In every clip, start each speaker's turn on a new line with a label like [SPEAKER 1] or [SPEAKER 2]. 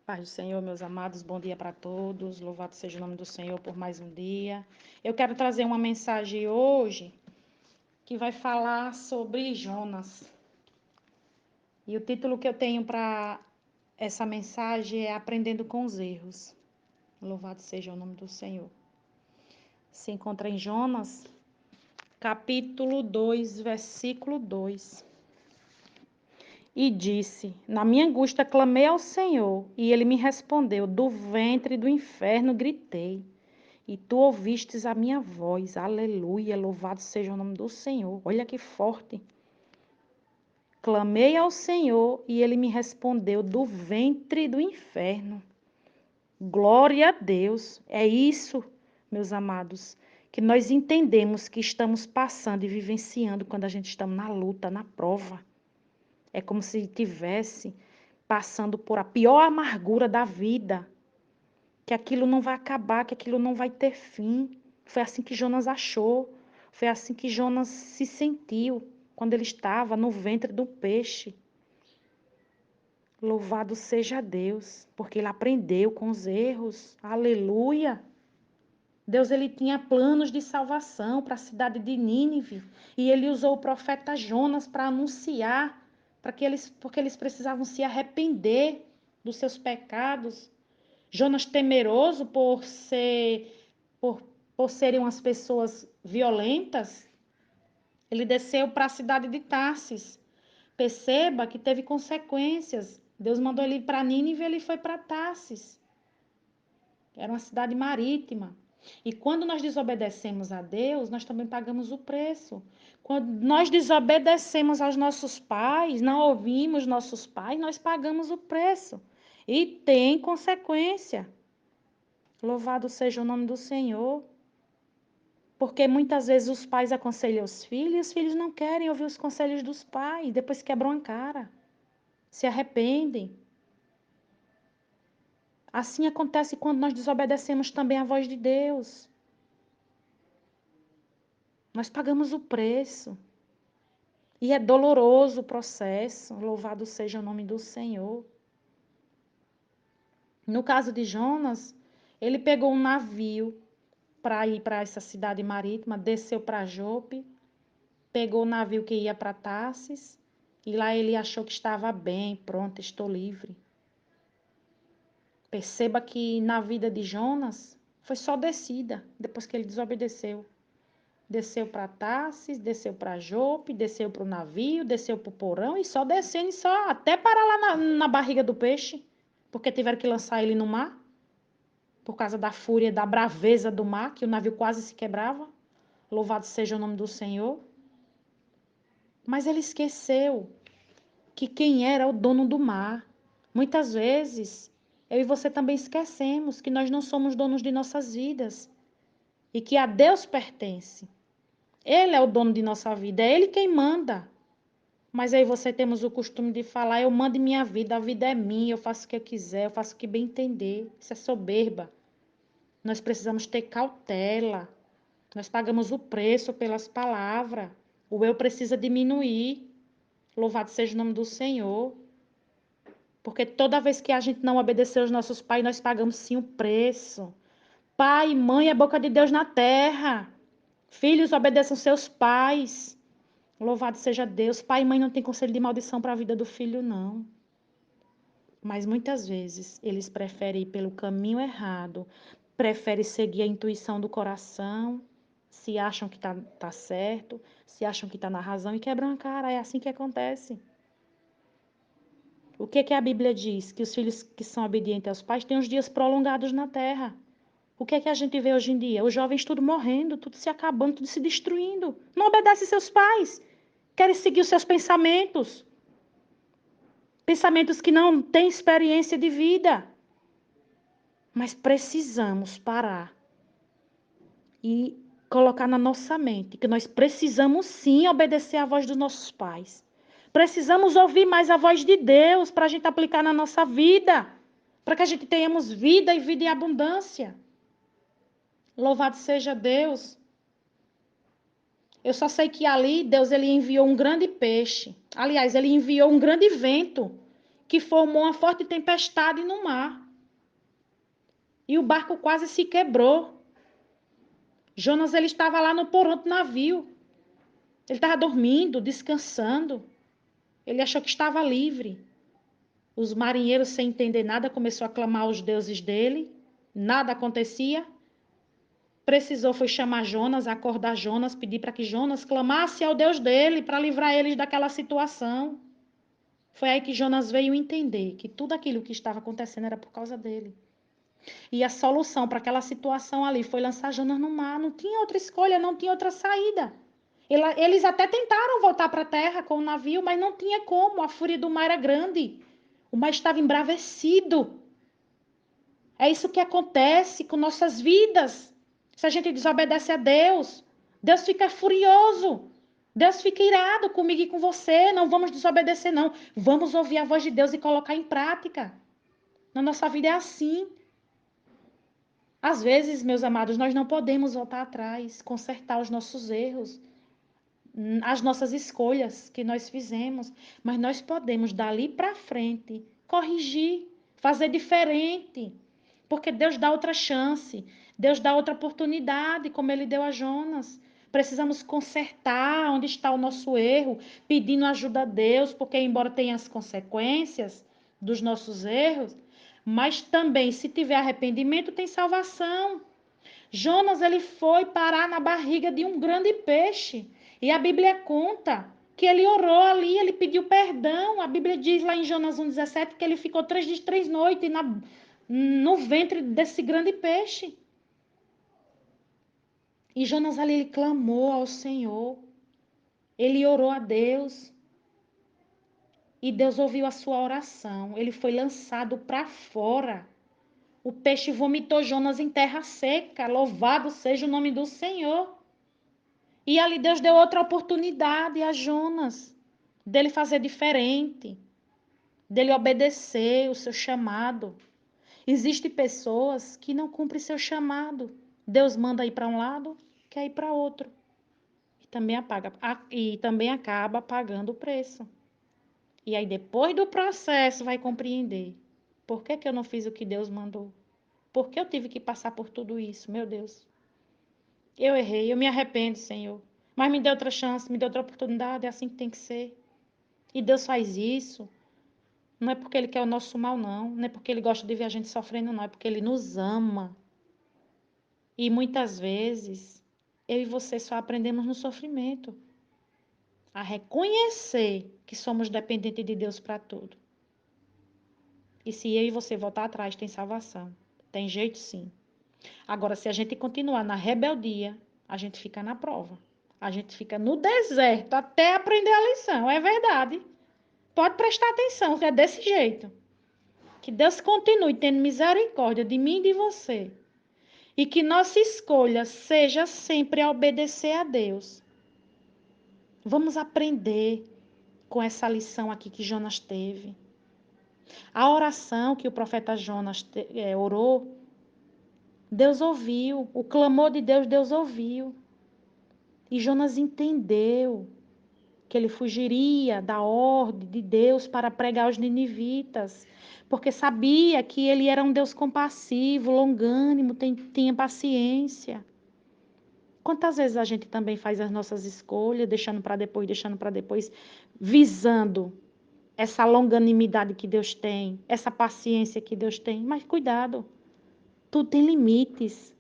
[SPEAKER 1] Paz do Senhor, meus amados, bom dia para todos. Louvado seja o nome do Senhor por mais um dia. Eu quero trazer uma mensagem hoje que vai falar sobre Jonas. E o título que eu tenho para essa mensagem é Aprendendo com os Erros. Louvado seja o nome do Senhor. Se encontra em Jonas, capítulo 2, versículo 2. E disse: Na minha angústia clamei ao Senhor, e ele me respondeu: Do ventre do inferno gritei. E tu ouvistes a minha voz. Aleluia, louvado seja o nome do Senhor. Olha que forte. Clamei ao Senhor e ele me respondeu do ventre do inferno. Glória a Deus. É isso, meus amados, que nós entendemos que estamos passando e vivenciando quando a gente está na luta, na prova. É como se estivesse passando por a pior amargura da vida. Que aquilo não vai acabar, que aquilo não vai ter fim. Foi assim que Jonas achou, foi assim que Jonas se sentiu quando ele estava no ventre do peixe. Louvado seja Deus, porque ele aprendeu com os erros. Aleluia! Deus ele tinha planos de salvação para a cidade de Nínive e ele usou o profeta Jonas para anunciar, porque eles precisavam se arrepender dos seus pecados. Jonas, temeroso por, por serem umas pessoas violentas, ele desceu para a cidade de Tarsis. Perceba que teve consequências. Deus mandou ele ir para Nínive e ele foi para Tarsis. Era uma cidade marítima. E quando nós desobedecemos a Deus, nós também pagamos o preço. Quando nós desobedecemos aos nossos pais, não ouvimos nossos pais, nós pagamos o preço. E tem consequência. Louvado seja o nome do Senhor. Porque muitas vezes os pais aconselham os filhos e os filhos não querem ouvir os conselhos dos pais, depois quebram a cara, se arrependem. Assim acontece quando nós desobedecemos também a voz de Deus. Nós pagamos o preço. E é doloroso o processo. Louvado seja o nome do Senhor. No caso de Jonas, ele pegou um navio para ir para essa cidade marítima, desceu para Jope, pegou o navio que ia para Tarsis, e lá ele achou que estava bem, pronto, estou livre. Perceba que na vida de Jonas foi só descida, depois que ele desobedeceu. Desceu para Tarsis, desceu para Jope, desceu para o navio, desceu para o porão e só descendo, e só até parar lá na barriga do peixe, porque tiveram que lançar ele no mar, por causa da fúria, da braveza do mar, que o navio quase se quebrava. Louvado seja o nome do Senhor. Mas ele esqueceu que quem era o dono do mar. Muitas vezes, eu e você também esquecemos que nós não somos donos de nossas vidas e que a Deus pertence. Ele é o dono de nossa vida, é Ele quem manda. Mas aí você temos o costume de falar, eu mando minha vida, a vida é minha, eu faço o que eu quiser, eu faço o que bem entender. Isso é soberba. Nós precisamos ter cautela. Nós pagamos o preço pelas palavras. O eu precisa diminuir. Louvado seja o nome do Senhor. Porque toda vez que a gente não obedeceu aos nossos pais, nós pagamos sim o preço. Pai e mãe é boca de Deus na terra. Filhos, obedeçam seus pais. Louvado seja Deus. Pai e mãe não tem conselho de maldição para a vida do filho, não. Mas muitas vezes eles preferem ir pelo caminho errado, preferem seguir a intuição do coração, se acham que tá certo, se acham que está na razão e quebram a cara. É assim que acontece. O que a Bíblia diz? Que os filhos que são obedientes aos pais têm os dias prolongados na terra. O que a gente vê hoje em dia? Os jovens tudo morrendo, tudo se acabando, tudo se destruindo. Não obedece seus pais. Querem seguir os seus pensamentos. Pensamentos que não têm experiência de vida. Mas precisamos parar e colocar na nossa mente que nós precisamos sim obedecer à voz dos nossos pais. Precisamos ouvir mais a voz de Deus para a gente aplicar na nossa vida. Para que a gente tenhamos vida e vida em abundância. Louvado seja Deus. Eu só sei que ali Deus ele enviou um grande peixe. Aliás, ele enviou um grande vento que formou uma forte tempestade no mar. E o barco quase se quebrou. Jonas, ele estava lá no porão do navio. Ele estava dormindo, descansando. Ele achou que estava livre. Os marinheiros, sem entender nada, começaram a clamar aos deuses dele. Nada acontecia. Precisou foi chamar Jonas, acordar Jonas, pedir para que Jonas clamasse ao Deus dele para livrar eles daquela situação. Foi aí que Jonas veio entender que tudo aquilo que estava acontecendo era por causa dele. E a solução para aquela situação ali foi lançar Jonas no mar. Não tinha outra escolha, não tinha outra saída. Eles até tentaram voltar para a terra com o navio, mas não tinha como. A fúria do mar era grande. O mar estava embravecido. É isso que acontece com nossas vidas. Se a gente desobedece a Deus, Deus fica furioso. Deus fica irado comigo e com você. Não vamos desobedecer, não. Vamos ouvir a voz de Deus e colocar em prática. Na nossa vida é assim. Às vezes, meus amados, nós não podemos voltar atrás, consertar os nossos erros, as nossas escolhas que nós fizemos, mas nós podemos dali para frente corrigir, fazer diferente, porque Deus dá outra chance, Deus dá outra oportunidade, como ele deu a Jonas. Precisamos consertar onde está o nosso erro, pedindo ajuda a Deus, porque embora tenha as consequências dos nossos erros, mas também se tiver arrependimento tem salvação. Jonas, ele foi parar na barriga de um grande peixe. E a Bíblia conta que ele orou ali, ele pediu perdão. A Bíblia diz lá em Jonas 1,17 que ele ficou 3 dias, 3 noites no ventre desse grande peixe. E Jonas ali, ele clamou ao Senhor. Ele orou a Deus. E Deus ouviu a sua oração. Ele foi lançado para fora. O peixe vomitou Jonas em terra seca. Louvado seja o nome do Senhor. E ali Deus deu outra oportunidade a Jonas, dele fazer diferente, dele obedecer o seu chamado. Existem pessoas que não cumprem seu chamado. Deus manda ir para um lado, quer ir para outro. E também acaba pagando o preço. E aí depois do processo vai compreender. Por que eu não fiz o que Deus mandou? Por que eu tive que passar por tudo isso? Meu Deus. Eu errei, eu me arrependo, Senhor. Mas me dê outra chance, me dê outra oportunidade, é assim que tem que ser. E Deus faz isso, não é porque Ele quer o nosso mal, não. Não é porque Ele gosta de ver a gente sofrendo, não. É porque Ele nos ama. E muitas vezes, eu e você só aprendemos no sofrimento. A reconhecer que somos dependentes de Deus para tudo. E se eu e você voltar atrás, tem salvação. Tem jeito sim. Agora, se a gente continuar na rebeldia, a gente fica na prova. A gente fica no deserto até aprender a lição. É verdade. Pode prestar atenção, que é desse jeito. Que Deus continue tendo misericórdia de mim e de você. E que nossa escolha seja sempre a obedecer a Deus. Vamos aprender com essa lição aqui que Jonas teve. A oração que o profeta Jonas orou, Deus ouviu. O clamor de Deus, Deus ouviu. E Jonas entendeu que ele fugiria da ordem de Deus para pregar aos ninivitas, porque sabia que ele era um Deus compassivo, longânimo, tinha paciência. Quantas vezes a gente também faz as nossas escolhas, deixando para depois, visando essa longanimidade que Deus tem, essa paciência que Deus tem, mas cuidado, tudo tem limites.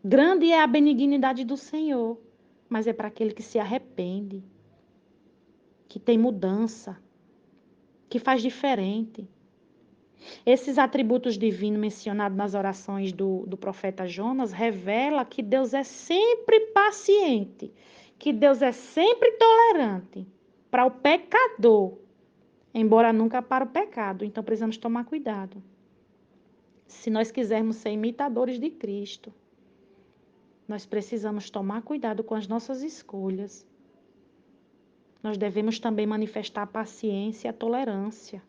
[SPEAKER 1] Grande é a benignidade do Senhor, mas é para aquele que se arrepende, que tem mudança, que faz diferente. Esses atributos divinos mencionados nas orações do profeta Jonas revela que Deus é sempre paciente, que Deus é sempre tolerante para o pecador, embora nunca para o pecado. Então precisamos tomar cuidado. Se nós quisermos ser imitadores de Cristo, nós precisamos tomar cuidado com as nossas escolhas. Nós devemos também manifestar a paciência e a tolerância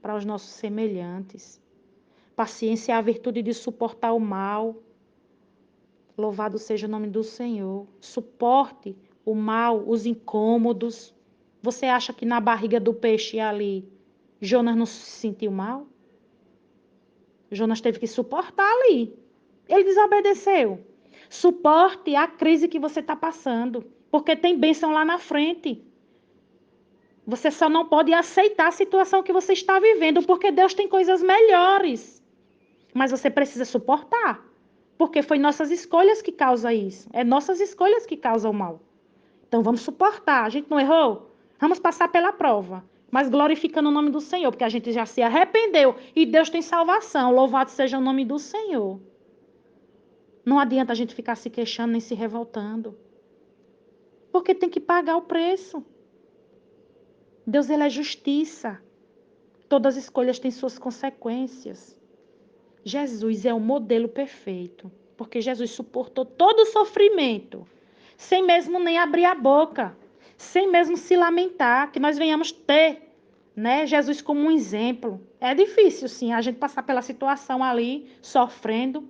[SPEAKER 1] para os nossos semelhantes. Paciência é a virtude de suportar o mal. Louvado seja o nome do Senhor. Suporte o mal, os incômodos. Você acha que na barriga do peixe ali Jonas não se sentiu mal? Jonas teve que suportar ali. Ele desobedeceu. Suporte a crise que você está passando, porque tem bênção lá na frente. Você só não pode aceitar a situação que você está vivendo, porque Deus tem coisas melhores. Mas você precisa suportar, porque foi nossas escolhas que causam isso. É nossas escolhas que causam o mal. Então vamos suportar. A gente não errou? Vamos passar pela prova, mas glorificando o nome do Senhor, porque a gente já se arrependeu e Deus tem salvação. Louvado seja o nome do Senhor. Não adianta a gente ficar se queixando nem se revoltando, porque tem que pagar o preço. Deus, ele é justiça. Todas as escolhas têm suas consequências. Jesus é o modelo perfeito, porque Jesus suportou todo o sofrimento, sem mesmo nem abrir a boca, sem mesmo se lamentar, que nós venhamos ter, né, Jesus como um exemplo. É difícil, sim, a gente passar pela situação ali, sofrendo,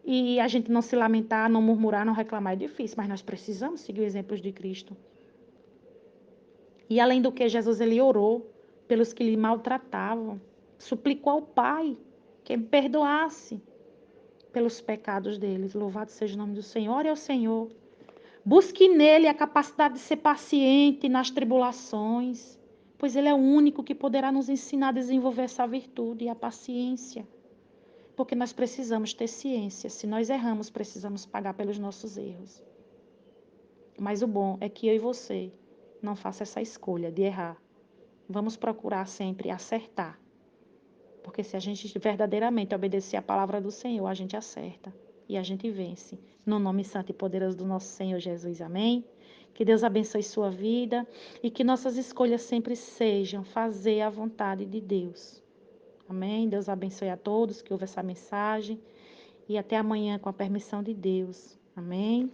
[SPEAKER 1] e a gente não se lamentar, não murmurar, não reclamar, é difícil, mas nós precisamos seguir os exemplos de Cristo. E além do que, Jesus, ele orou pelos que lhe maltratavam, suplicou ao Pai que me perdoasse pelos pecados deles. Louvado seja o nome do Senhor. Ore ao Senhor. Busque nele a capacidade de ser paciente nas tribulações, pois ele é o único que poderá nos ensinar a desenvolver essa virtude e a paciência. Porque nós precisamos ter ciência. Se nós erramos, precisamos pagar pelos nossos erros. Mas o bom é que eu e você não faça essa escolha de errar. Vamos procurar sempre acertar. Porque se a gente verdadeiramente obedecer a palavra do Senhor, a gente acerta e a gente vence. No nome santo e poderoso do nosso Senhor Jesus. Amém? Que Deus abençoe sua vida e que nossas escolhas sempre sejam fazer a vontade de Deus. Amém? Deus abençoe a todos que ouvem essa mensagem e até amanhã com a permissão de Deus. Amém?